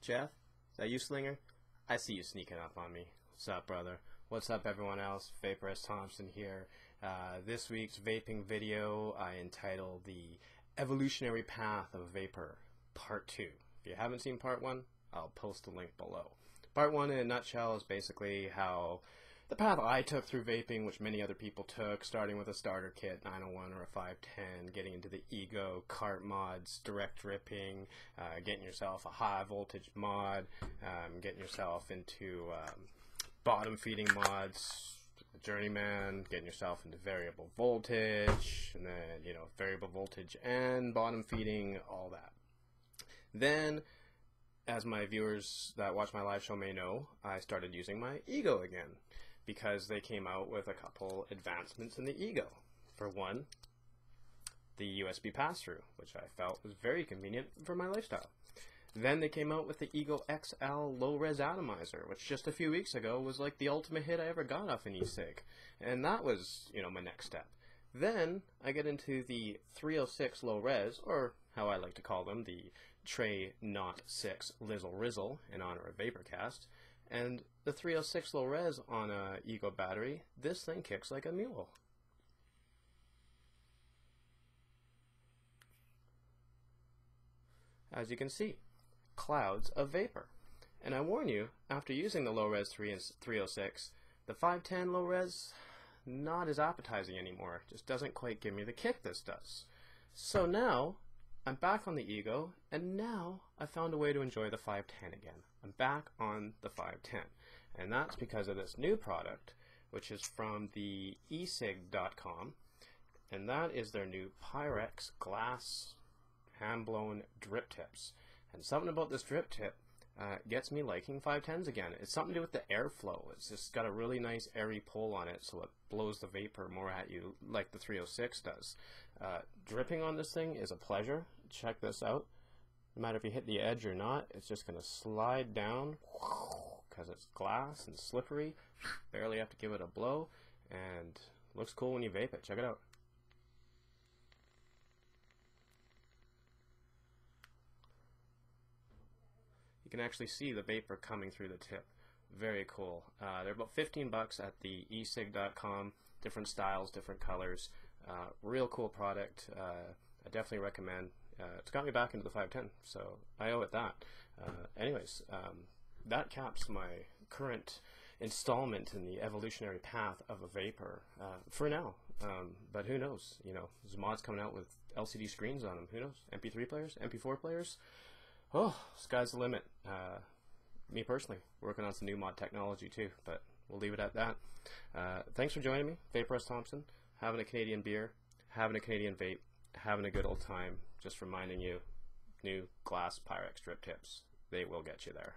Jeff? Is that you, Slinger? I see you sneaking up on me. What's up, brother? What's up, everyone else? Vaporist Thompson here. This week's vaping video I entitled The Evolutionary Path of Vapor, Part 2. If you haven't seen Part 1, I'll post the link below. Part 1 in a nutshell is basically how the path I took through vaping, which many other people took, starting with a starter kit, 901 or a 510, getting into the ego, cart mods, direct dripping, getting yourself a high voltage mod, getting yourself into bottom feeding mods, journeyman, getting yourself into variable voltage, and then, variable voltage and bottom feeding, all that. Then, as my viewers that watch my live show may know, I started using my ego again, because they came out with a couple advancements in the ego. For one, the USB pass-through, which I felt was very convenient for my lifestyle. Then they came out with the Ego XL low-res atomizer, which just a few weeks ago was like the ultimate hit I ever got off an e-cig. And that was, my next step. Then I get into the 306 low-res, or how I like to call them, the Tray Not 6 Lizzle Rizzle, in honor of Vaporcast. And the 306 low res on a Ego battery, this thing kicks like a mule. As you can see, clouds of vapor. And I warn you, after using the low res 306, the 510 low res, not as appetizing anymore. Just doesn't quite give me the kick this does. So now, I'm back on the Ego, and now I found a way to enjoy the 510 again. I'm back on the 510, and that's because of this new product, which is from the e-cig.com, and that is their new Pyrex glass hand-blown drip tips. And something about this drip tip gets me liking 510s again. It's something to do with the airflow. It's just got a really nice airy pull on it, so it blows the vapor more at you like the 306 does. Dripping on this thing is a pleasure. Check this out. No matter if you hit the edge or not, it's just going to slide down because it's glass and slippery. Barely have to give it a blow, and looks cool when you vape it. Check it out. You can actually see the vapor coming through the tip. Very cool. They're about 15 bucks at the e-cig.com. Different styles, different colors. Real cool product. I definitely recommend. It's got me back into the 510, so I owe it that. Anyways, that caps my current installment in the evolutionary path of a vapor for now. But who knows? There's mods coming out with LCD screens on them. Who knows? MP3 players, MP4 players. Oh, sky's the limit. Me personally, working on some new mod technology too, but we'll leave it at that. Thanks for joining me, Vaporist Thompson, having a Canadian beer, having a Canadian vape, having a good old time. Just reminding you, new glass Pyrex drip tips. They will get you there.